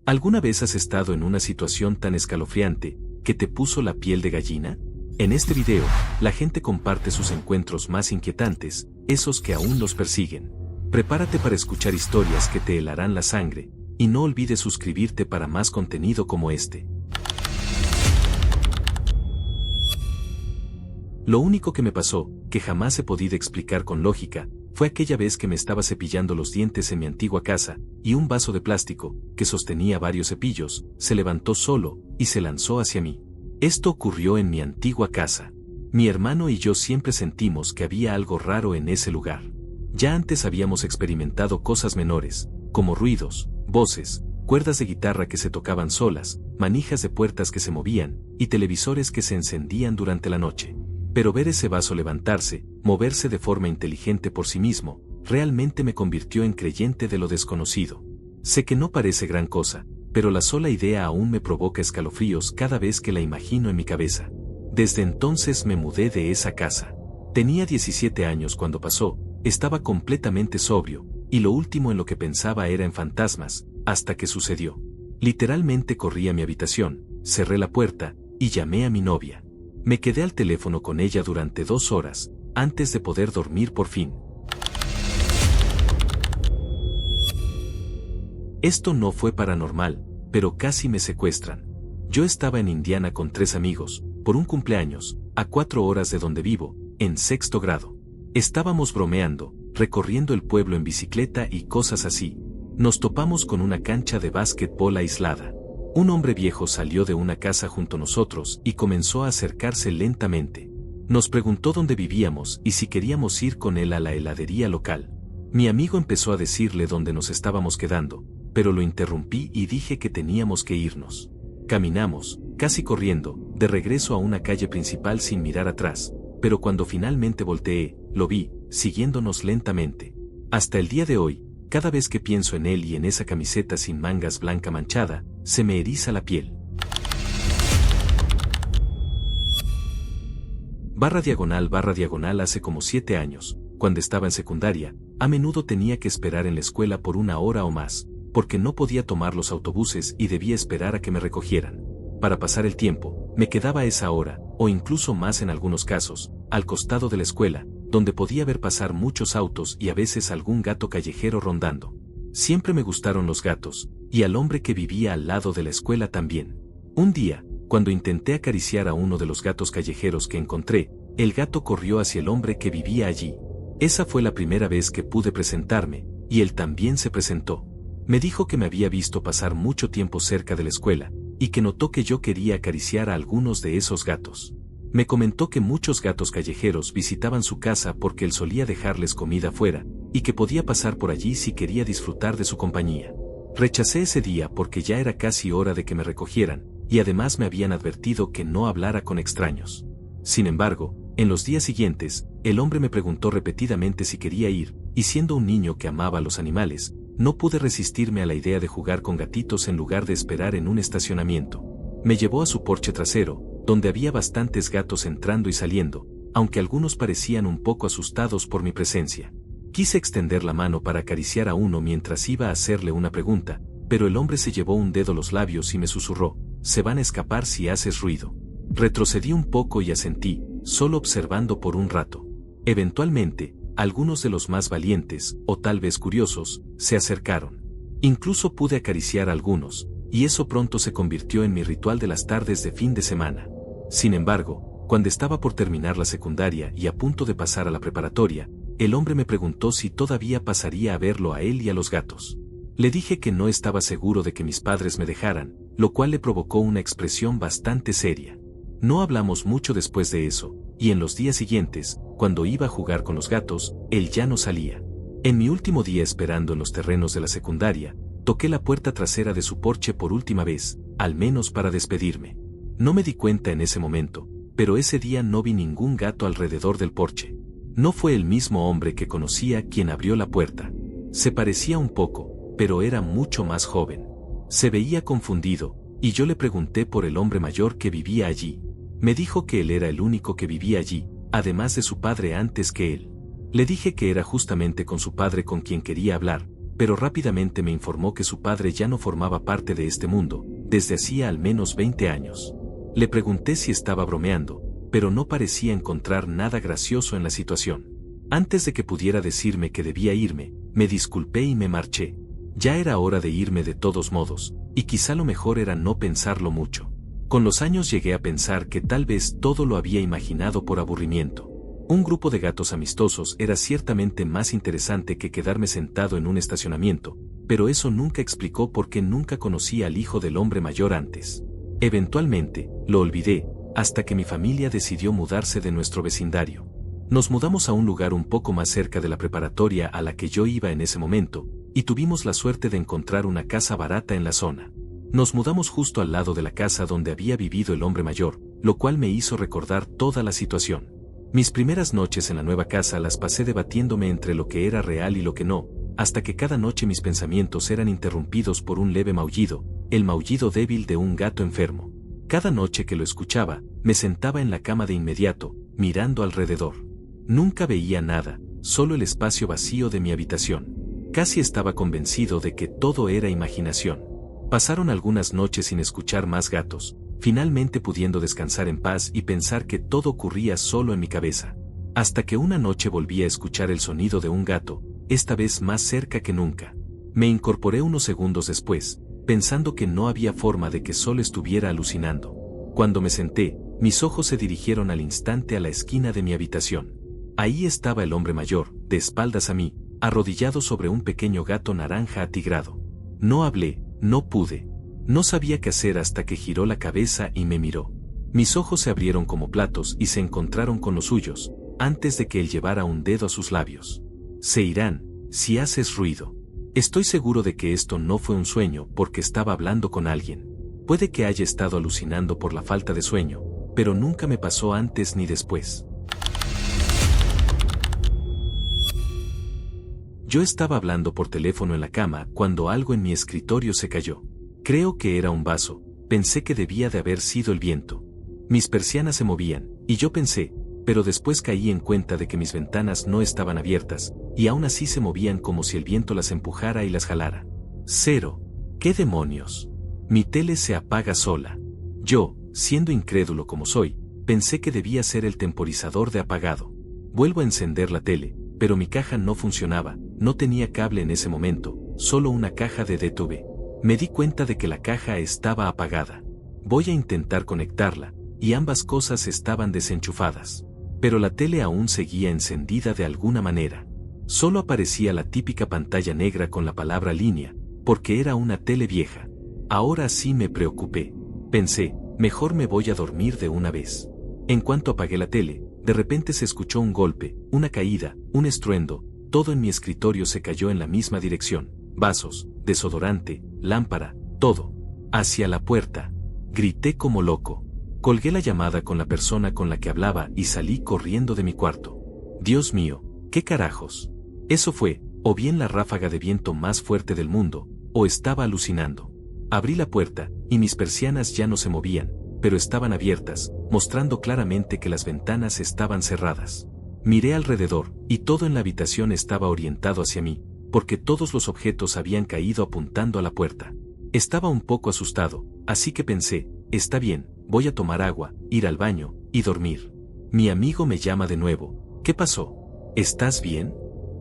¿Alguna vez has estado en una situación tan escalofriante que te puso la piel de gallina? En este video, la gente comparte sus encuentros más inquietantes, esos que aún los persiguen. Prepárate para escuchar historias que te helarán la sangre, y no olvides suscribirte para más contenido como este. Lo único que me pasó, que jamás he podido explicar con lógica, fue aquella vez que me estaba cepillando los dientes en mi antigua casa, y un vaso de plástico, que sostenía varios cepillos, se levantó solo, y se lanzó hacia mí. Esto ocurrió en mi antigua casa. Mi hermano y yo siempre sentimos que había algo raro en ese lugar. Ya antes habíamos experimentado cosas menores, como ruidos, voces, cuerdas de guitarra que se tocaban solas, manijas de puertas que se movían, y televisores que se encendían durante la noche. Pero ver ese vaso levantarse, moverse de forma inteligente por sí mismo, realmente me convirtió en creyente de lo desconocido. Sé que no parece gran cosa, pero la sola idea aún me provoca escalofríos cada vez que la imagino en mi cabeza. Desde entonces me mudé de esa casa. Tenía 17 años cuando pasó, estaba completamente sobrio, y lo último en lo que pensaba era en fantasmas, hasta que sucedió. Literalmente corrí a mi habitación, cerré la puerta, y llamé a mi novia. Me quedé al teléfono con ella durante 2 horas, antes de poder dormir por fin. Esto no fue paranormal, pero casi me secuestran. Yo estaba en Indiana con 3 amigos, por un cumpleaños, a 4 horas de donde vivo, en 6º grado. Estábamos bromeando, recorriendo el pueblo en bicicleta y cosas así. Nos topamos con una cancha de básquetbol aislada. Un hombre viejo salió de una casa junto a nosotros y comenzó a acercarse lentamente. Nos preguntó dónde vivíamos y si queríamos ir con él a la heladería local. Mi amigo empezó a decirle dónde nos estábamos quedando, pero lo interrumpí y dije que teníamos que irnos. Caminamos, casi corriendo, de regreso a una calle principal sin mirar atrás, pero cuando finalmente volteé, lo vi, siguiéndonos lentamente. Hasta el día de hoy, cada vez que pienso en él y en esa camiseta sin mangas blanca manchada, se me eriza la piel. // Hace como 7 años, cuando estaba en secundaria, a menudo tenía que esperar en la escuela por 1 hora o más, porque no podía tomar los autobuses y debía esperar a que me recogieran. Para pasar el tiempo, me quedaba esa hora, o incluso más en algunos casos, al costado de la escuela, donde podía ver pasar muchos autos y a veces algún gato callejero rondando. Siempre me gustaron los gatos, y al hombre que vivía al lado de la escuela también. Un día, cuando intenté acariciar a uno de los gatos callejeros que encontré, el gato corrió hacia el hombre que vivía allí. Esa fue la primera vez que pude presentarme, y él también se presentó. Me dijo que me había visto pasar mucho tiempo cerca de la escuela, y que notó que yo quería acariciar a algunos de esos gatos. Me comentó que muchos gatos callejeros visitaban su casa porque él solía dejarles comida afuera, y que podía pasar por allí si quería disfrutar de su compañía. Rechacé ese día porque ya era casi hora de que me recogieran, y además me habían advertido que no hablara con extraños. Sin embargo, en los días siguientes, el hombre me preguntó repetidamente si quería ir, y siendo un niño que amaba a los animales, no pude resistirme a la idea de jugar con gatitos en lugar de esperar en un estacionamiento. Me llevó a su porche trasero, donde había bastantes gatos entrando y saliendo, aunque algunos parecían un poco asustados por mi presencia. Quise extender la mano para acariciar a uno mientras iba a hacerle una pregunta, pero el hombre se llevó un dedo a los labios y me susurró: «Se van a escapar si haces ruido». Retrocedí un poco y asentí, solo observando por un rato. Eventualmente, algunos de los más valientes, o tal vez curiosos, se acercaron. Incluso pude acariciar a algunos, y eso pronto se convirtió en mi ritual de las tardes de fin de semana. Sin embargo, cuando estaba por terminar la secundaria y a punto de pasar a la preparatoria, el hombre me preguntó si todavía pasaría a verlo a él y a los gatos. Le dije que no estaba seguro de que mis padres me dejaran, lo cual le provocó una expresión bastante seria. No hablamos mucho después de eso, y en los días siguientes, cuando iba a jugar con los gatos, él ya no salía. En mi último día esperando en los terrenos de la secundaria, toqué la puerta trasera de su porche por última vez, al menos para despedirme. No me di cuenta en ese momento, pero ese día no vi ningún gato alrededor del porche. No fue el mismo hombre que conocía quien abrió la puerta. Se parecía un poco, pero era mucho más joven. Se veía confundido, y yo le pregunté por el hombre mayor que vivía allí. Me dijo que él era el único que vivía allí, además de su padre antes que él. Le dije que era justamente con su padre con quien quería hablar, pero rápidamente me informó que su padre ya no formaba parte de este mundo, desde hacía al menos 20 años. Le pregunté si estaba bromeando, pero no parecía encontrar nada gracioso en la situación. Antes de que pudiera decirme que debía irme, me disculpé y me marché. Ya era hora de irme de todos modos, y quizá lo mejor era no pensarlo mucho. Con los años llegué a pensar que tal vez todo lo había imaginado por aburrimiento. Un grupo de gatos amistosos era ciertamente más interesante que quedarme sentado en un estacionamiento, pero eso nunca explicó por qué nunca conocí al hijo del hombre mayor antes. Eventualmente, lo olvidé, hasta que mi familia decidió mudarse de nuestro vecindario. Nos mudamos a un lugar un poco más cerca de la preparatoria a la que yo iba en ese momento, y tuvimos la suerte de encontrar una casa barata en la zona. Nos mudamos justo al lado de la casa donde había vivido el hombre mayor, lo cual me hizo recordar toda la situación. Mis primeras noches en la nueva casa las pasé debatiéndome entre lo que era real y lo que no, hasta que cada noche mis pensamientos eran interrumpidos por un leve maullido, el maullido débil de un gato enfermo. Cada noche que lo escuchaba, me sentaba en la cama de inmediato, mirando alrededor. Nunca veía nada, solo el espacio vacío de mi habitación. Casi estaba convencido de que todo era imaginación. Pasaron algunas noches sin escuchar más gatos, finalmente pudiendo descansar en paz y pensar que todo ocurría solo en mi cabeza. Hasta que una noche volví a escuchar el sonido de un gato, esta vez más cerca que nunca. Me incorporé unos segundos después, pensando que no había forma de que solo estuviera alucinando. Cuando me senté, mis ojos se dirigieron al instante a la esquina de mi habitación. Ahí estaba el hombre mayor, de espaldas a mí, arrodillado sobre un pequeño gato naranja atigrado. No hablé, no pude. No sabía qué hacer hasta que giró la cabeza y me miró. Mis ojos se abrieron como platos y se encontraron con los suyos, antes de que él llevara un dedo a sus labios. Se irán, si haces ruido. Estoy seguro de que esto no fue un sueño porque estaba hablando con alguien. Puede que haya estado alucinando por la falta de sueño, pero nunca me pasó antes ni después. Yo estaba hablando por teléfono en la cama cuando algo en mi escritorio se cayó. Creo que era un vaso, pensé que debía de haber sido el viento. Mis persianas se movían, y yo pensé, pero después caí en cuenta de que mis ventanas no estaban abiertas, y aún así se movían como si el viento las empujara y las jalara. Cero. ¿Qué demonios? Mi tele se apaga sola. Yo, siendo incrédulo como soy, pensé que debía ser el temporizador de apagado. Vuelvo a encender la tele, pero mi caja no funcionaba, no tenía cable en ese momento, solo una caja de DTV. Me di cuenta de que la caja estaba apagada. Voy a intentar conectarla, y ambas cosas estaban desenchufadas. Pero la tele aún seguía encendida de alguna manera. Solo aparecía la típica pantalla negra con la palabra línea, porque era una tele vieja. Ahora sí me preocupé. Pensé, mejor me voy a dormir de una vez. En cuanto apagué la tele, de repente se escuchó un golpe, una caída, un estruendo, todo en mi escritorio se cayó en la misma dirección. Vasos, desodorante, lámpara, todo. Hacia la puerta. Grité como loco. Colgué la llamada con la persona con la que hablaba y salí corriendo de mi cuarto. Dios mío, ¿qué carajos? Eso fue, o bien la ráfaga de viento más fuerte del mundo, o estaba alucinando. Abrí la puerta, y mis persianas ya no se movían, pero estaban abiertas, mostrando claramente que las ventanas estaban cerradas. Miré alrededor, y todo en la habitación estaba orientado hacia mí, porque todos los objetos habían caído apuntando a la puerta. Estaba un poco asustado, así que pensé, está bien, voy a tomar agua, ir al baño, y dormir. Mi amigo me llama de nuevo. ¿Qué pasó? ¿Estás bien?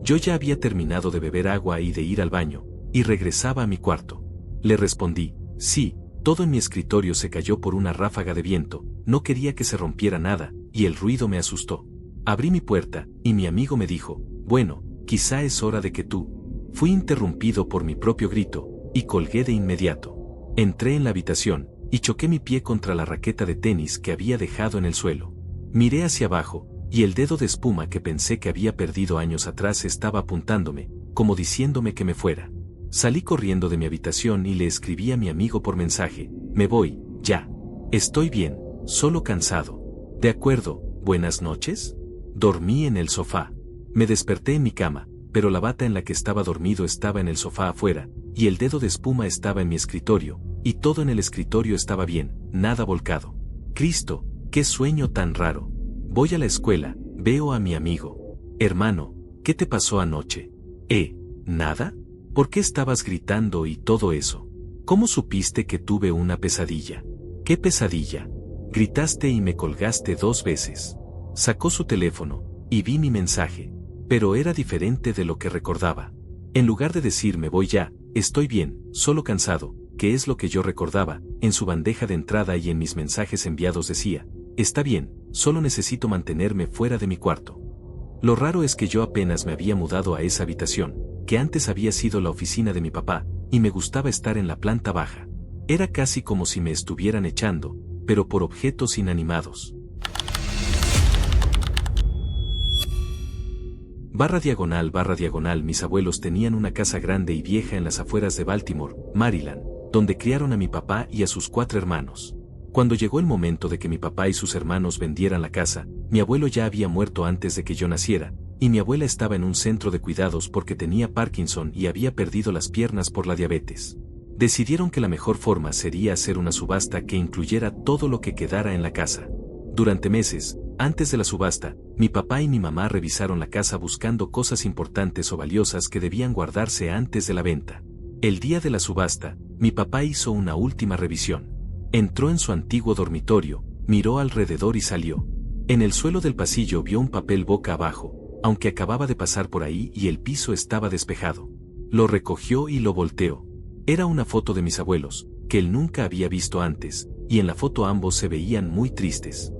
Yo ya había terminado de beber agua y de ir al baño, y regresaba a mi cuarto. Le respondí, sí, todo en mi escritorio se cayó por una ráfaga de viento, no quería que se rompiera nada, y el ruido me asustó. Abrí mi puerta, y mi amigo me dijo, bueno, quizá es hora de que tú. Fui interrumpido por mi propio grito, y colgué de inmediato. Entré en la habitación, y choqué mi pie contra la raqueta de tenis que había dejado en el suelo. Miré hacia abajo, y el dedo de espuma que pensé que había perdido años atrás estaba apuntándome, como diciéndome que me fuera. Salí corriendo de mi habitación y le escribí a mi amigo por mensaje, me voy, ya. Estoy bien, solo cansado. De acuerdo, buenas noches. Dormí en el sofá. Me desperté en mi cama, pero la bata en la que estaba dormido estaba en el sofá afuera, y el dedo de espuma estaba en mi escritorio, y todo en el escritorio estaba bien, nada volcado. Cristo, qué sueño tan raro. Voy a la escuela, veo a mi amigo. Hermano, ¿qué te pasó anoche? ¿Nada? ¿Por qué estabas gritando y todo eso? ¿Cómo supiste que tuve una pesadilla? ¿Qué pesadilla? Gritaste y me colgaste 2 veces. Sacó su teléfono, y vi mi mensaje, pero era diferente de lo que recordaba. En lugar de decirme voy ya, estoy bien, solo cansado, que es lo que yo recordaba, en su bandeja de entrada y en mis mensajes enviados decía, está bien, solo necesito mantenerme fuera de mi cuarto. Lo raro es que yo apenas me había mudado a esa habitación, que antes había sido la oficina de mi papá, y me gustaba estar en la planta baja. Era casi como si me estuvieran echando, pero por objetos inanimados. //, mis abuelos tenían una casa grande y vieja en las afueras de Baltimore, Maryland, donde criaron a mi papá y a sus 4 hermanos. Cuando llegó el momento de que mi papá y sus hermanos vendieran la casa, mi abuelo ya había muerto antes de que yo naciera, y mi abuela estaba en un centro de cuidados porque tenía Parkinson y había perdido las piernas por la diabetes. Decidieron que la mejor forma sería hacer una subasta que incluyera todo lo que quedara en la casa. Durante meses, antes de la subasta, mi papá y mi mamá revisaron la casa buscando cosas importantes o valiosas que debían guardarse antes de la venta. El día de la subasta, mi papá hizo una última revisión. Entró en su antiguo dormitorio, miró alrededor y salió. En el suelo del pasillo vio un papel boca abajo, aunque acababa de pasar por ahí y el piso estaba despejado. Lo recogió y lo volteó. Era una foto de mis abuelos, que él nunca había visto antes, y en la foto ambos se veían muy tristes.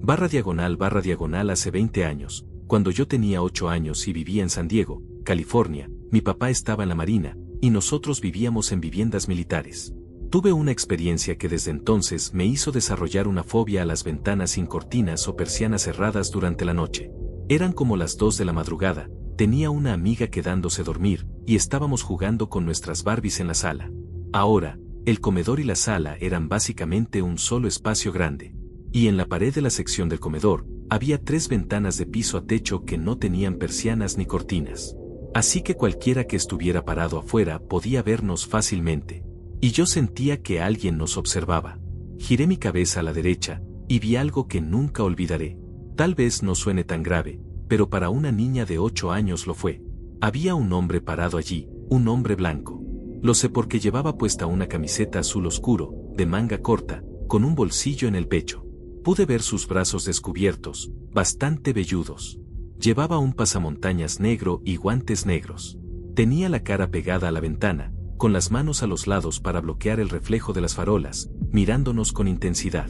// hace 20 años, cuando yo tenía 8 años y vivía en San Diego, California, mi papá estaba en la Marina, y nosotros vivíamos en viviendas militares. Tuve una experiencia que desde entonces me hizo desarrollar una fobia a las ventanas sin cortinas o persianas cerradas durante la noche. Eran como las 2 de la madrugada, tenía una amiga quedándose dormir, y estábamos jugando con nuestras Barbies en la sala. Ahora, el comedor y la sala eran básicamente un solo espacio grande. Y en la pared de la sección del comedor, había 3 ventanas de piso a techo que no tenían persianas ni cortinas. Así que cualquiera que estuviera parado afuera podía vernos fácilmente. Y yo sentía que alguien nos observaba. Giré mi cabeza a la derecha, y vi algo que nunca olvidaré. Tal vez no suene tan grave, pero para una niña de 8 años lo fue. Había un hombre parado allí, un hombre blanco. Lo sé porque llevaba puesta una camiseta azul oscuro, de manga corta, con un bolsillo en el pecho. Pude ver sus brazos descubiertos, bastante velludos. Llevaba un pasamontañas negro y guantes negros. Tenía la cara pegada a la ventana, con las manos a los lados para bloquear el reflejo de las farolas, mirándonos con intensidad.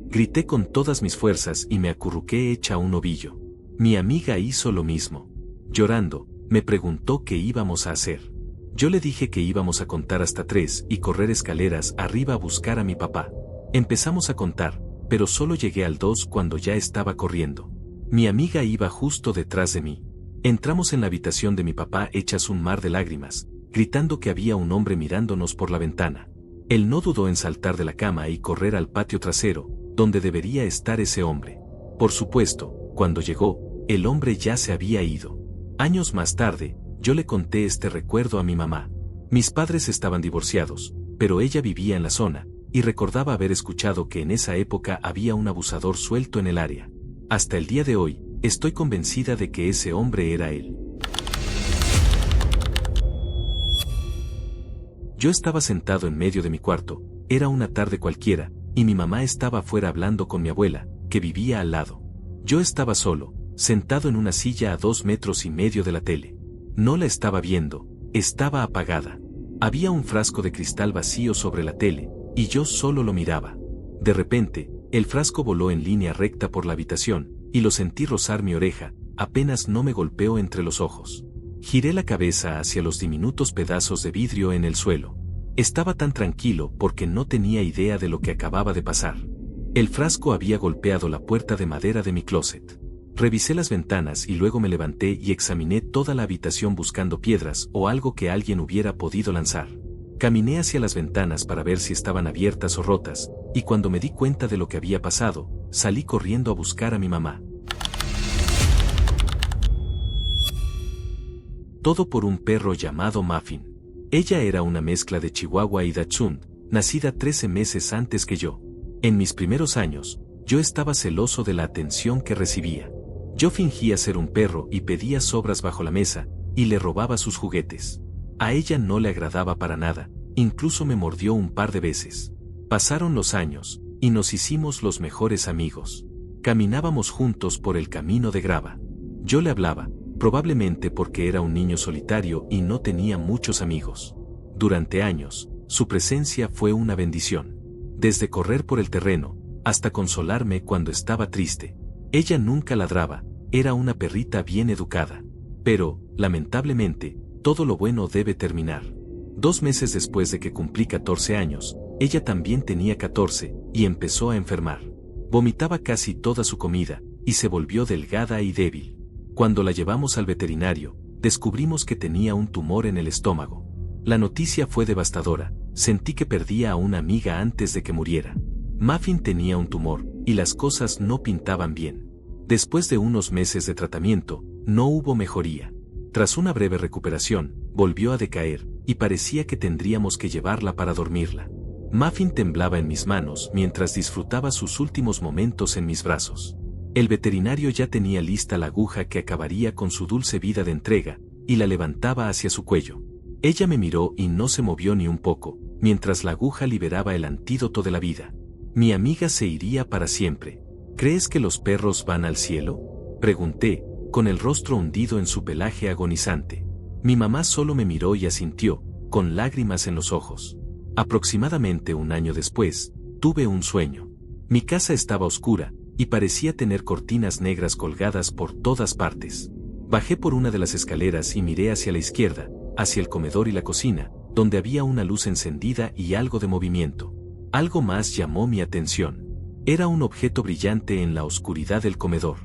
Grité con todas mis fuerzas y me acurruqué hecha un ovillo. Mi amiga hizo lo mismo. Llorando, me preguntó qué íbamos a hacer. Yo le dije que íbamos a contar hasta 3 y correr escaleras arriba a buscar a mi papá. Empezamos a contar, pero solo llegué al 2 cuando ya estaba corriendo. Mi amiga iba justo detrás de mí. Entramos en la habitación de mi papá hechas un mar de lágrimas, gritando que había un hombre mirándonos por la ventana. Él no dudó en saltar de la cama y correr al patio trasero, donde debería estar ese hombre. Por supuesto, cuando llegó, el hombre ya se había ido. Años más tarde, yo le conté este recuerdo a mi mamá. Mis padres estaban divorciados, pero ella vivía en la zona, y recordaba haber escuchado que en esa época había un abusador suelto en el área. Hasta el día de hoy, estoy convencida de que ese hombre era él. Yo estaba sentado en medio de mi cuarto, era una tarde cualquiera, y mi mamá estaba afuera hablando con mi abuela, que vivía al lado. Yo estaba solo, sentado en una silla a 2,5 metros de la tele. No la estaba viendo, estaba apagada. Había un frasco de cristal vacío sobre la tele, y yo solo lo miraba. De repente, el frasco voló en línea recta por la habitación, y lo sentí rozar mi oreja, apenas no me golpeó entre los ojos. Giré la cabeza hacia los diminutos pedazos de vidrio en el suelo. Estaba tan tranquilo porque no tenía idea de lo que acababa de pasar. El frasco había golpeado la puerta de madera de mi closet. Revisé las ventanas y luego me levanté y examiné toda la habitación buscando piedras o algo que alguien hubiera podido lanzar. Caminé hacia las ventanas para ver si estaban abiertas o rotas, y cuando me di cuenta de lo que había pasado, salí corriendo a buscar a mi mamá. Todo por un perro llamado Muffin. Ella era una mezcla de Chihuahua y Dachshund, nacida 13 meses antes que yo. En mis primeros años, yo estaba celoso de la atención que recibía. Yo fingía ser un perro y pedía sobras bajo la mesa, y le robaba sus juguetes. A ella no le agradaba para nada, incluso me mordió un par de veces. Pasaron los años, y nos hicimos los mejores amigos. Caminábamos juntos por el camino de grava. Yo le hablaba, probablemente porque era un niño solitario y no tenía muchos amigos. Durante años, su presencia fue una bendición. Desde correr por el terreno, hasta consolarme cuando estaba triste. Ella nunca ladraba, era una perrita bien educada. Pero, lamentablemente, todo lo bueno debe terminar. 2 meses después de que cumplí 14 años, ella también tenía 14, y empezó a enfermar. Vomitaba casi toda su comida, y se volvió delgada y débil. Cuando la llevamos al veterinario, descubrimos que tenía un tumor en el estómago. La noticia fue devastadora, sentí que perdía a una amiga antes de que muriera. Muffin tenía un tumor, y las cosas no pintaban bien. Después de unos meses de tratamiento, no hubo mejoría. Tras una breve recuperación, volvió a decaer, y parecía que tendríamos que llevarla para dormirla. Muffin temblaba en mis manos mientras disfrutaba sus últimos momentos en mis brazos. El veterinario ya tenía lista la aguja que acabaría con su dulce vida de entrega, y la levantaba hacia su cuello. Ella me miró y no se movió ni un poco, mientras la aguja liberaba el antídoto de la vida. Mi amiga se iría para siempre. ¿Crees que los perros van al cielo?, pregunté, con el rostro hundido en su pelaje agonizante. Mi mamá solo me miró y asintió, con lágrimas en los ojos. Aproximadamente un año después, tuve un sueño. Mi casa estaba oscura, y parecía tener cortinas negras colgadas por todas partes. Bajé por una de las escaleras y miré hacia la izquierda, hacia el comedor y la cocina, donde había una luz encendida y algo de movimiento. Algo más llamó mi atención. Era un objeto brillante en la oscuridad del comedor.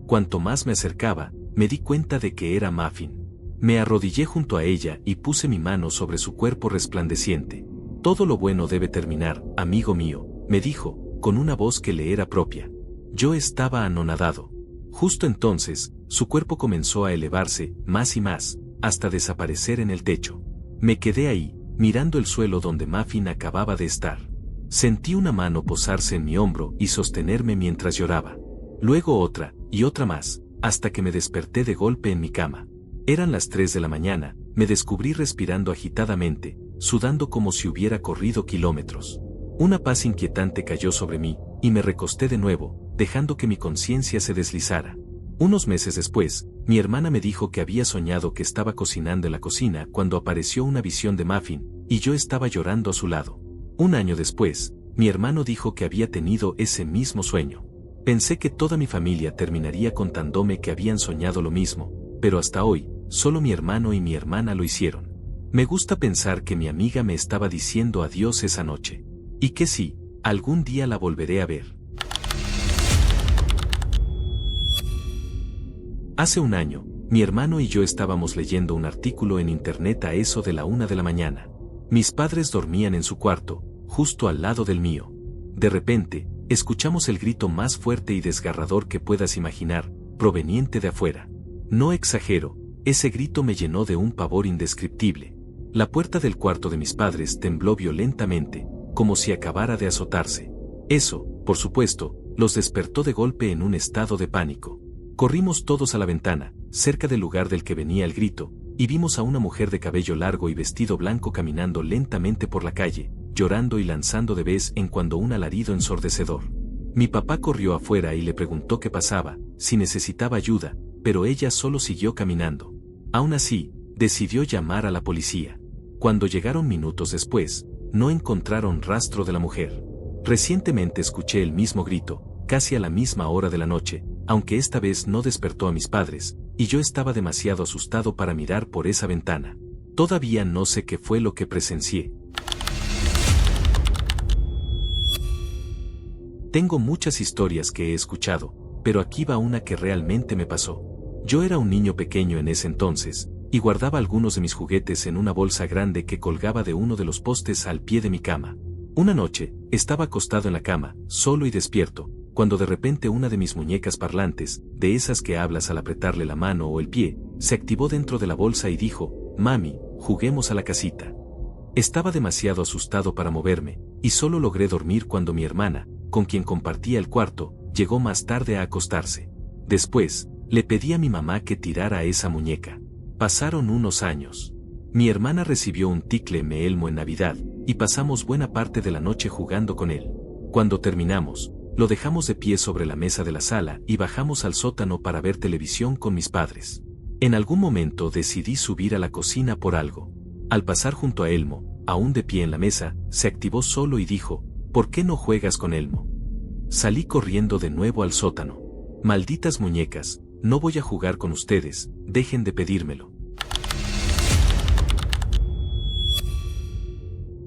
Cuanto más me acercaba, me di cuenta de que era Muffin. Me arrodillé junto a ella y puse mi mano sobre su cuerpo resplandeciente. Todo lo bueno debe terminar, amigo mío, me dijo, con una voz que le era propia. Yo estaba anonadado. Justo entonces, su cuerpo comenzó a elevarse, más y más, hasta desaparecer en el techo. Me quedé ahí, mirando el suelo donde Muffin acababa de estar. Sentí una mano posarse en mi hombro y sostenerme mientras lloraba. Luego otra, y otra más, hasta que me desperté de golpe en mi cama. Eran las 3 de la mañana, me descubrí respirando agitadamente, sudando como si hubiera corrido kilómetros. Una paz inquietante cayó sobre mí, y me recosté de nuevo, dejando que mi conciencia se deslizara. Unos meses después, mi hermana me dijo que había soñado que estaba cocinando en la cocina cuando apareció una visión de Muffin, y yo estaba llorando a su lado. Un año después, mi hermano dijo que había tenido ese mismo sueño. Pensé que toda mi familia terminaría contándome que habían soñado lo mismo, pero hasta hoy, solo mi hermano y mi hermana lo hicieron. Me gusta pensar que mi amiga me estaba diciendo adiós esa noche. Y que sí, algún día la volveré a ver. Hace un año, mi hermano y yo estábamos leyendo un artículo en internet a eso de la 1 de la mañana. Mis padres dormían en su cuarto, justo al lado del mío. De repente, escuchamos el grito más fuerte y desgarrador que puedas imaginar, proveniente de afuera. No exagero, ese grito me llenó de un pavor indescriptible. La puerta del cuarto de mis padres tembló violentamente, como si acabara de azotarse. Eso, por supuesto, los despertó de golpe en un estado de pánico. Corrimos todos a la ventana, cerca del lugar del que venía el grito, y vimos a una mujer de cabello largo y vestido blanco caminando lentamente por la calle, llorando y lanzando de vez en cuando un alarido ensordecedor. Mi papá corrió afuera y le preguntó qué pasaba, si necesitaba ayuda, pero ella solo siguió caminando. Aún así, decidió llamar a la policía. Cuando llegaron minutos después, no encontraron rastro de la mujer. Recientemente escuché el mismo grito, casi a la misma hora de la noche, aunque esta vez no despertó a mis padres, y yo estaba demasiado asustado para mirar por esa ventana. Todavía no sé qué fue lo que presencié. Tengo muchas historias que he escuchado, pero aquí va una que realmente me pasó. Yo era un niño pequeño en ese entonces, y guardaba algunos de mis juguetes en una bolsa grande que colgaba de uno de los postes al pie de mi cama. Una noche, estaba acostado en la cama, solo y despierto, cuando de repente una de mis muñecas parlantes, de esas que hablas al apretarle la mano o el pie, se activó dentro de la bolsa y dijo, «Mami, juguemos a la casita». Estaba demasiado asustado para moverme, y solo logré dormir cuando mi hermana, con quien compartía el cuarto, llegó más tarde a acostarse. Después, Le pedí a mi mamá que tirara a esa muñeca. Pasaron unos años. Mi hermana recibió un ticle me elmo en Navidad, y pasamos buena parte de la noche jugando con él. Cuando terminamos, lo dejamos de pie sobre la mesa de la sala y bajamos al sótano para ver televisión con mis padres. En algún momento decidí subir a la cocina por algo. Al pasar junto a Elmo, aún de pie en la mesa, se activó solo y dijo, ¿por qué no juegas con Elmo? Salí corriendo de nuevo al sótano. Malditas muñecas, no voy a jugar con ustedes, dejen de pedírmelo.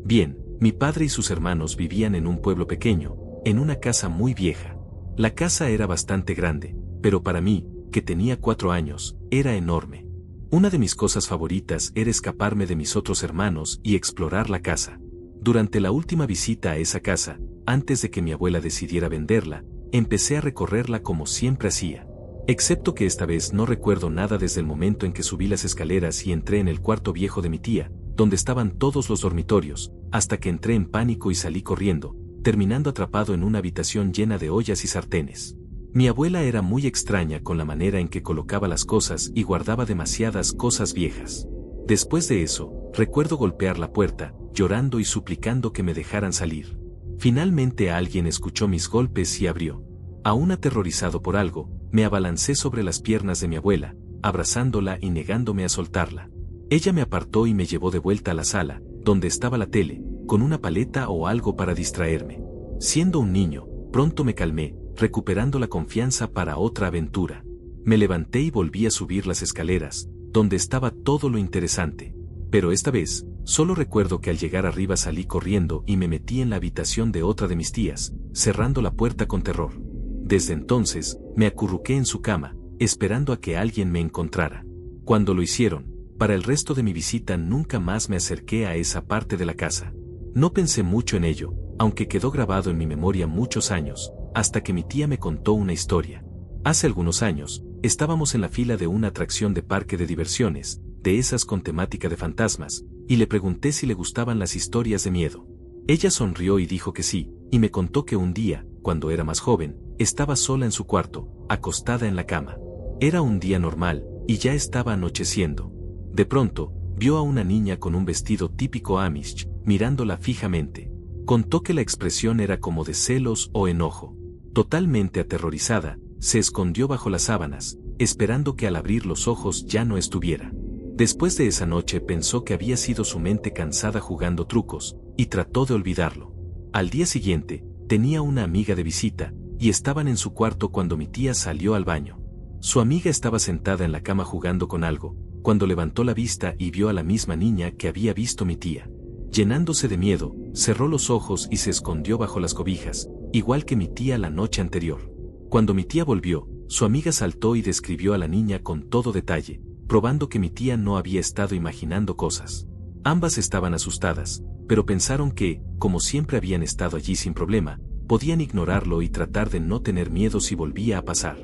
Bien, mi padre y sus hermanos vivían en un pueblo pequeño, en una casa muy vieja. La casa era bastante grande, pero para mí, que tenía 4 años, era enorme. Una de mis cosas favoritas era escaparme de mis otros hermanos y explorar la casa. Durante la última visita a esa casa, antes de que mi abuela decidiera venderla, empecé a recorrerla como siempre hacía. Excepto que esta vez no recuerdo nada desde el momento en que subí las escaleras y entré en el cuarto viejo de mi tía, donde estaban todos los dormitorios, hasta que entré en pánico y salí corriendo, terminando atrapado en una habitación llena de ollas y sartenes. Mi abuela era muy extraña con la manera en que colocaba las cosas y guardaba demasiadas cosas viejas. Después de eso, recuerdo golpear la puerta, llorando y suplicando que me dejaran salir. Finalmente alguien escuchó mis golpes y abrió. Aún aterrorizado por algo, me abalancé sobre las piernas de mi abuela, abrazándola y negándome a soltarla. Ella me apartó y me llevó de vuelta a la sala, donde estaba la tele, con una paleta o algo para distraerme. Siendo un niño, pronto me calmé, recuperando la confianza para otra aventura. Me levanté y volví a subir las escaleras, donde estaba todo lo interesante. Pero esta vez, solo recuerdo que al llegar arriba salí corriendo y me metí en la habitación de otra de mis tías, cerrando la puerta con terror. Desde entonces, me acurruqué en su cama, esperando a que alguien me encontrara. Cuando lo hicieron, para el resto de mi visita nunca más me acerqué a esa parte de la casa. No pensé mucho en ello, aunque quedó grabado en mi memoria muchos años, hasta que mi tía me contó una historia. Hace algunos años, estábamos en la fila de una atracción de parque de diversiones, de esas con temática de fantasmas, y le pregunté si le gustaban las historias de miedo. Ella sonrió y dijo que sí, y me contó que un día, cuando era más joven, estaba sola en su cuarto, acostada en la cama. Era un día normal, y ya estaba anocheciendo. De pronto, vio a una niña con un vestido típico Amish, mirándola fijamente. Contó que la expresión era como de celos o enojo. Totalmente aterrorizada, se escondió bajo las sábanas, esperando que al abrir los ojos ya no estuviera. Después de esa noche pensó que había sido su mente cansada jugando trucos, y trató de olvidarlo. Al día siguiente, tenía una amiga de visita, y estaban en su cuarto cuando mi tía salió al baño. Su amiga estaba sentada en la cama jugando con algo, cuando levantó la vista y vio a la misma niña que había visto mi tía. Llenándose de miedo, cerró los ojos y se escondió bajo las cobijas, igual que mi tía la noche anterior. Cuando mi tía volvió, su amiga saltó y describió a la niña con todo detalle, probando que mi tía no había estado imaginando cosas. Ambas estaban asustadas, pero pensaron que, como siempre habían estado allí sin problema, podían ignorarlo y tratar de no tener miedo si volvía a pasar.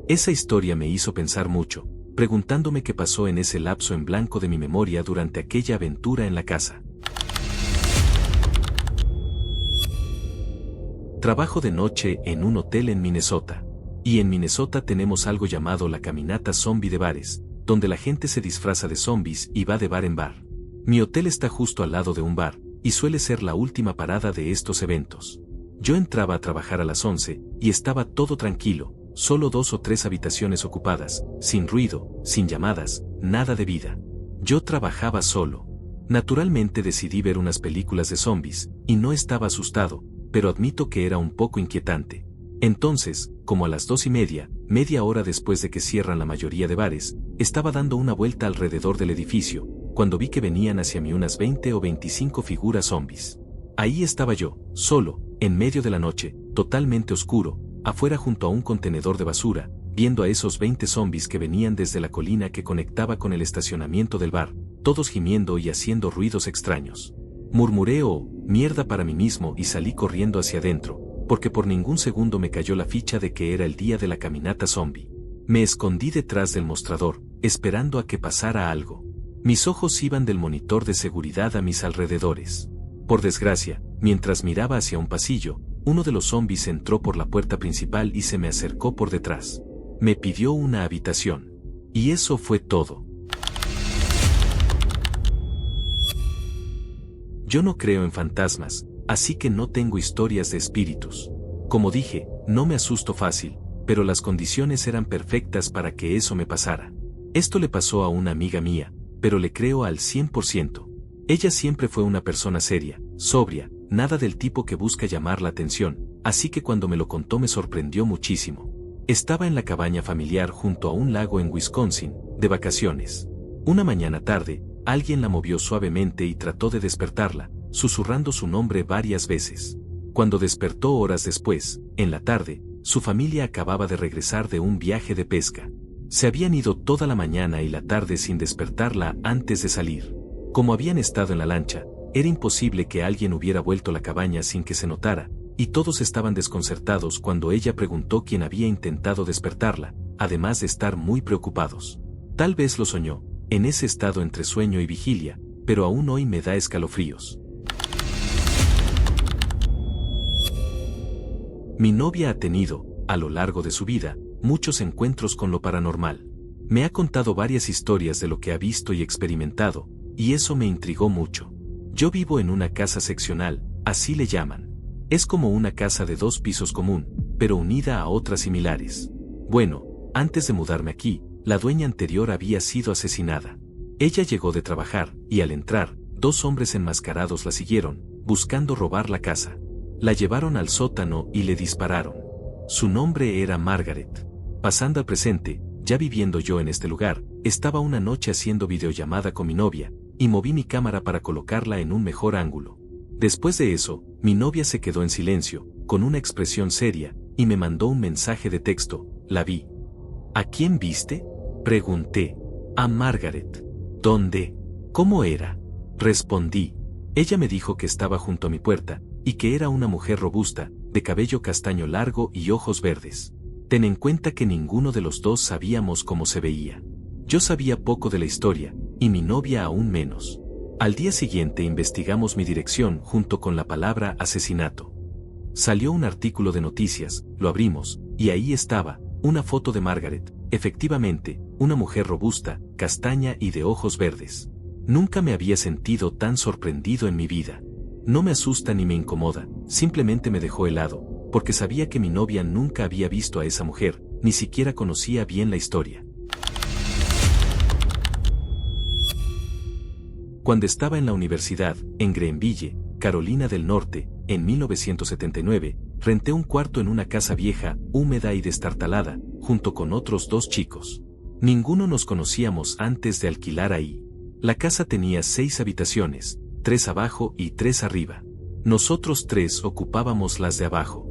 Esa historia me hizo pensar mucho, preguntándome qué pasó en ese lapso en blanco de mi memoria durante aquella aventura en la casa. Trabajo de noche en un hotel en Minnesota. Y en Minnesota tenemos algo llamado la caminata zombie de bares, donde la gente se disfraza de zombies y va de bar en bar. Mi hotel está justo al lado de un bar, y suele ser la última parada de estos eventos. Yo entraba a trabajar a las 11, y estaba todo tranquilo, solo 2 o 3 habitaciones ocupadas, sin ruido, sin llamadas, nada de vida. Yo trabajaba solo. Naturalmente decidí ver unas películas de zombies, y no estaba asustado, pero admito que era un poco inquietante. Entonces, como a las 2:30, media hora después de que cierran la mayoría de bares, estaba dando una vuelta alrededor del edificio, cuando vi que venían hacia mí unas 20 o 25 figuras zombies. Ahí estaba yo, solo, en medio de la noche, totalmente oscuro, afuera junto a un contenedor de basura, viendo a esos 20 zombies que venían desde la colina que conectaba con el estacionamiento del bar, todos gimiendo y haciendo ruidos extraños. Murmuré "oh, mierda" para mí mismo y salí corriendo hacia adentro, porque por ningún segundo me cayó la ficha de que era el día de la caminata zombie. Me escondí detrás del mostrador, esperando a que pasara algo. Mis ojos iban del monitor de seguridad a mis alrededores. Por desgracia, mientras miraba hacia un pasillo, uno de los zombies entró por la puerta principal y se me acercó por detrás. Me pidió una habitación. Y eso fue todo. Yo no creo en fantasmas, así que no tengo historias de espíritus. Como dije, no me asusto fácil, pero las condiciones eran perfectas para que eso me pasara. Esto le pasó a una amiga mía, pero le creo al 100%. Ella siempre fue una persona seria, sobria, nada del tipo que busca llamar la atención, así que cuando me lo contó me sorprendió muchísimo. Estaba en la cabaña familiar junto a un lago en Wisconsin, de vacaciones. Una mañana tarde, alguien la movió suavemente y trató de despertarla, susurrando su nombre varias veces. Cuando despertó horas después, en la tarde, su familia acababa de regresar de un viaje de pesca. Se habían ido toda la mañana y la tarde sin despertarla antes de salir. Como habían estado en la lancha, era imposible que alguien hubiera vuelto a la cabaña sin que se notara, y todos estaban desconcertados cuando ella preguntó quién había intentado despertarla, además de estar muy preocupados. Tal vez lo soñó, en ese estado entre sueño y vigilia, pero aún hoy me da escalofríos. Mi novia ha tenido, a lo largo de su vida, muchos encuentros con lo paranormal. Me ha contado varias historias de lo que ha visto y experimentado, y eso me intrigó mucho. Yo vivo en una casa seccional, así le llaman. Es como una casa de 2 pisos común, pero unida a otras similares. Bueno, antes de mudarme aquí, la dueña anterior había sido asesinada. Ella llegó de trabajar, y al entrar, 2 hombres enmascarados la siguieron, buscando robar la casa. La llevaron al sótano y le dispararon. Su nombre era Margaret. Pasando al presente, ya viviendo yo en este lugar, estaba una noche haciendo videollamada con mi novia, y moví mi cámara para colocarla en un mejor ángulo. Después de eso, mi novia se quedó en silencio, con una expresión seria, y me mandó un mensaje de texto. La vi. ¿A quién viste? Pregunté. A Margaret. ¿Dónde? ¿Cómo era? Respondí. Ella me dijo que estaba junto a mi puerta, y que era una mujer robusta, de cabello castaño largo y ojos verdes. Ten en cuenta que ninguno de los dos sabíamos cómo se veía. Yo sabía poco de la historia, y mi novia aún menos. Al día siguiente investigamos mi dirección junto con la palabra asesinato. Salió un artículo de noticias, lo abrimos, y ahí estaba, una foto de Margaret, efectivamente, una mujer robusta, castaña y de ojos verdes. Nunca me había sentido tan sorprendido en mi vida. No me asusta ni me incomoda, simplemente me dejó helado, porque sabía que mi novia nunca había visto a esa mujer, ni siquiera conocía bien la historia. Cuando estaba en la universidad, en Greenville, Carolina del Norte, en 1979, renté un cuarto en una casa vieja, húmeda y destartalada, junto con otros 2 chicos. Ninguno nos conocíamos antes de alquilar ahí. La casa tenía 6 habitaciones, 3 abajo y 3 arriba. Nosotros 3 ocupábamos las de abajo.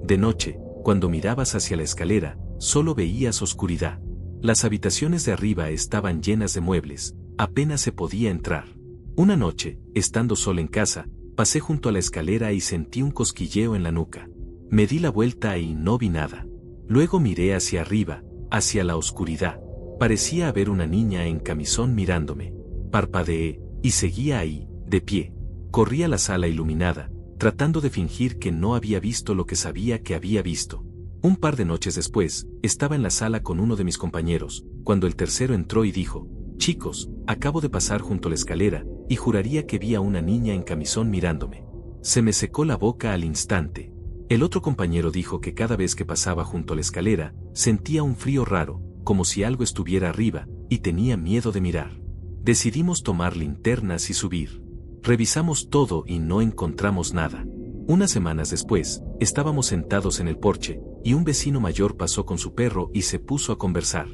De noche, cuando mirabas hacia la escalera, solo veías oscuridad. Las habitaciones de arriba estaban llenas de muebles, apenas se podía entrar. Una noche, estando sola en casa, pasé junto a la escalera y sentí un cosquilleo en la nuca. Me di la vuelta y no vi nada. Luego miré hacia arriba, hacia la oscuridad. Parecía haber una niña en camisón mirándome. Parpadeé, y seguía ahí, de pie. Corrí a la sala iluminada, tratando de fingir que no había visto lo que sabía que había visto. Un par de noches después, estaba en la sala con uno de mis compañeros, cuando el tercero entró y dijo: «Chicos, acabo de pasar junto a la escalera, y juraría que vi a una niña en camisón mirándome». Se me secó la boca al instante. El otro compañero dijo que cada vez que pasaba junto a la escalera, sentía un frío raro, como si algo estuviera arriba, y tenía miedo de mirar. Decidimos tomar linternas y subir. Revisamos todo y no encontramos nada. Unas semanas después, estábamos sentados en el porche, y un vecino mayor pasó con su perro y se puso a conversar.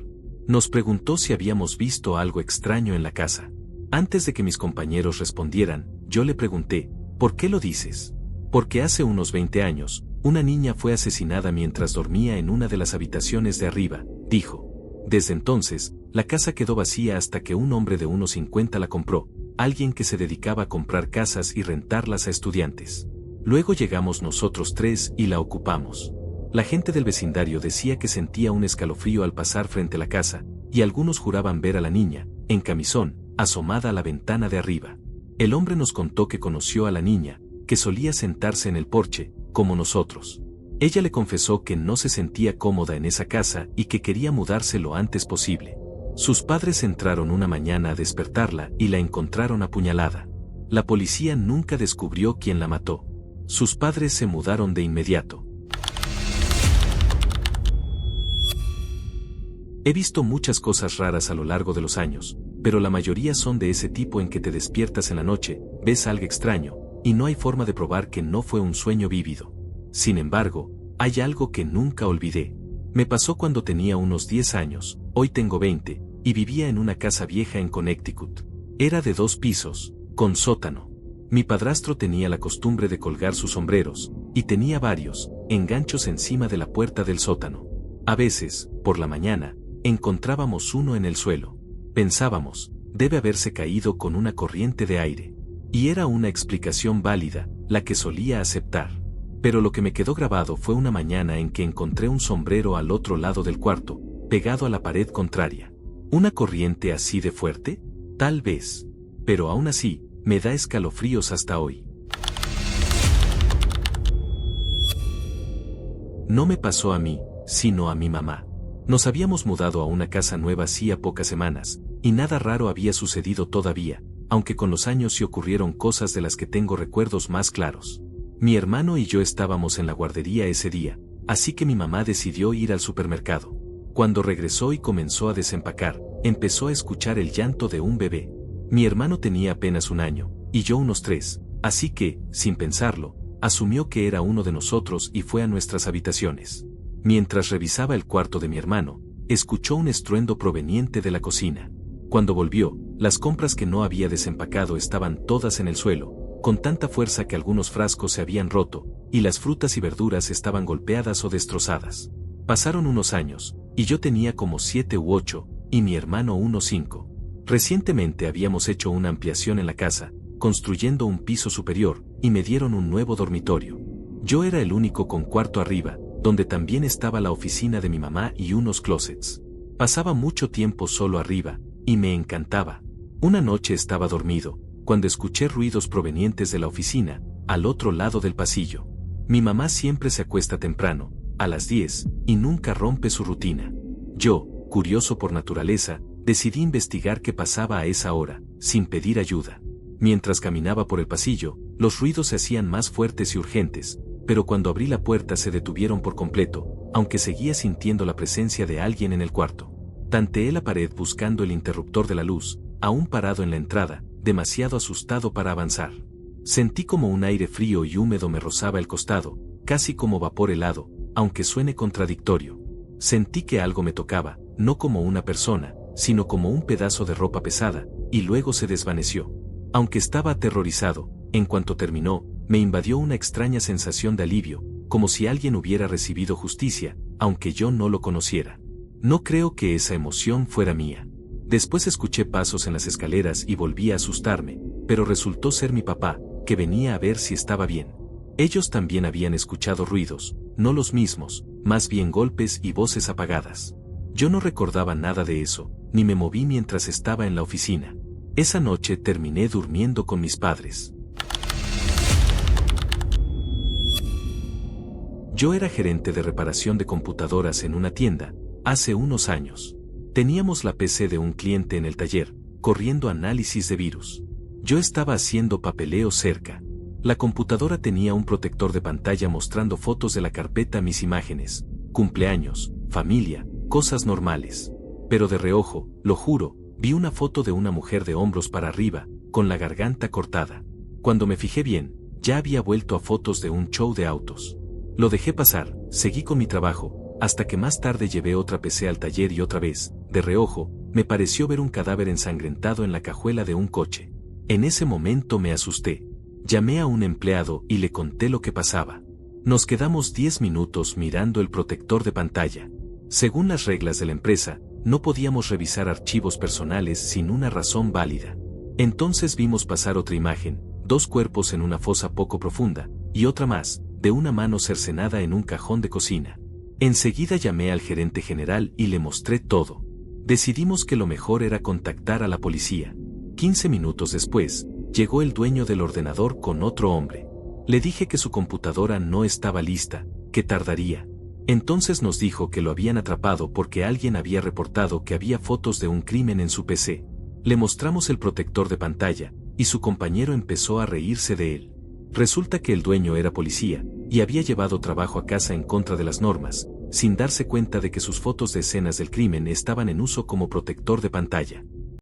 Nos preguntó si habíamos visto algo extraño en la casa. Antes de que mis compañeros respondieran, yo le pregunté: «¿Por qué lo dices?». «Porque hace unos 20 años, una niña fue asesinada mientras dormía en una de las habitaciones de arriba», dijo. Desde entonces, la casa quedó vacía hasta que un hombre de unos 50 la compró, alguien que se dedicaba a comprar casas y rentarlas a estudiantes. Luego llegamos nosotros 3 y la ocupamos. La gente del vecindario decía que sentía un escalofrío al pasar frente a la casa, y algunos juraban ver a la niña, en camisón, asomada a la ventana de arriba. El hombre nos contó que conoció a la niña, que solía sentarse en el porche, como nosotros. Ella le confesó que no se sentía cómoda en esa casa y que quería mudarse lo antes posible. Sus padres entraron una mañana a despertarla y la encontraron apuñalada. La policía nunca descubrió quién la mató. Sus padres se mudaron de inmediato. He visto muchas cosas raras a lo largo de los años, pero la mayoría son de ese tipo en que te despiertas en la noche, ves algo extraño, y no hay forma de probar que no fue un sueño vívido. Sin embargo, hay algo que nunca olvidé. Me pasó cuando tenía unos 10 años, hoy tengo 20, y vivía en una casa vieja en Connecticut. Era de 2 pisos, con sótano. Mi padrastro tenía la costumbre de colgar sus sombreros, y tenía varios enganchos encima de la puerta del sótano. A veces, por la mañana, encontrábamos uno en el suelo. Pensábamos, debe haberse caído con una corriente de aire. Y era una explicación válida, la que solía aceptar. Pero lo que me quedó grabado fue una mañana en que encontré un sombrero al otro lado del cuarto, pegado a la pared contraria. ¿Una corriente así de fuerte? Tal vez. Pero aún así, me da escalofríos hasta hoy. No me pasó a mí, sino a mi mamá. Nos habíamos mudado a una casa nueva hacía pocas semanas, y nada raro había sucedido todavía, aunque con los años sí ocurrieron cosas de las que tengo recuerdos más claros. Mi hermano y yo estábamos en la guardería ese día, así que mi mamá decidió ir al supermercado. Cuando regresó y comenzó a desempacar, empezó a escuchar el llanto de un bebé. Mi hermano tenía apenas 1 año, y yo unos 3, así que, sin pensarlo, asumió que era uno de nosotros y fue a nuestras habitaciones. Mientras revisaba el cuarto de mi hermano, escuchó un estruendo proveniente de la cocina. Cuando volvió, las compras que no había desempacado estaban todas en el suelo, con tanta fuerza que algunos frascos se habían roto, y las frutas y verduras estaban golpeadas o destrozadas. Pasaron unos años, y yo tenía como 7 u 8, y mi hermano unos 5. Recientemente habíamos hecho una ampliación en la casa, construyendo un piso superior, y me dieron un nuevo dormitorio. Yo era el único con cuarto arriba, donde también estaba la oficina de mi mamá y unos closets. Pasaba mucho tiempo solo arriba, y me encantaba. Una noche estaba dormido, cuando escuché ruidos provenientes de la oficina, al otro lado del pasillo. Mi mamá siempre se acuesta temprano, a las 10, y nunca rompe su rutina. Yo, curioso por naturaleza, decidí investigar qué pasaba a esa hora, sin pedir ayuda. Mientras caminaba por el pasillo, los ruidos se hacían más fuertes y urgentes, pero cuando abrí la puerta se detuvieron por completo, aunque seguía sintiendo la presencia de alguien en el cuarto. Tanteé la pared buscando el interruptor de la luz, aún parado en la entrada, demasiado asustado para avanzar. Sentí como un aire frío y húmedo me rozaba el costado, casi como vapor helado, aunque suene contradictorio. Sentí que algo me tocaba, no como una persona, sino como un pedazo de ropa pesada, y luego se desvaneció. Aunque estaba aterrorizado, en cuanto terminó, me invadió una extraña sensación de alivio, como si alguien hubiera recibido justicia, aunque yo no lo conociera. No creo que esa emoción fuera mía. Después escuché pasos en las escaleras y volví a asustarme, pero resultó ser mi papá, que venía a ver si estaba bien. Ellos también habían escuchado ruidos, no los mismos, más bien golpes y voces apagadas. Yo no recordaba nada de eso, ni me moví mientras estaba en la oficina. Esa noche terminé durmiendo con mis padres. Yo era gerente de reparación de computadoras en una tienda, hace unos años. Teníamos la PC de un cliente en el taller, corriendo análisis de virus. Yo estaba haciendo papeleo cerca. La computadora tenía un protector de pantalla mostrando fotos de la carpeta Mis imágenes, cumpleaños, familia, cosas normales. Pero de reojo, lo juro, vi una foto de una mujer de hombros para arriba, con la garganta cortada. Cuando me fijé bien, ya había vuelto a fotos de un show de autos. Lo dejé pasar, seguí con mi trabajo, hasta que más tarde llevé otra PC al taller y otra vez, de reojo, me pareció ver un cadáver ensangrentado en la cajuela de un coche. En ese momento me asusté. Llamé a un empleado y le conté lo que pasaba. Nos quedamos 10 minutos mirando el protector de pantalla. Según las reglas de la empresa, no podíamos revisar archivos personales sin una razón válida. Entonces vimos pasar otra imagen, 2 cuerpos en una fosa poco profunda, y otra más, de una mano cercenada en un cajón de cocina. Enseguida llamé al gerente general y le mostré todo. Decidimos que lo mejor era contactar a la policía. 15 minutos después, llegó el dueño del ordenador con otro hombre. Le dije que su computadora no estaba lista, ¿Qué tardaría? Entonces nos dijo que lo habían atrapado porque alguien había reportado que había fotos de un crimen en su PC. Le mostramos el protector de pantalla, y su compañero empezó a reírse de él. Resulta que el dueño era policía, y había llevado trabajo a casa en contra de las normas, sin darse cuenta de que sus fotos de escenas del crimen estaban en uso como protector de pantalla.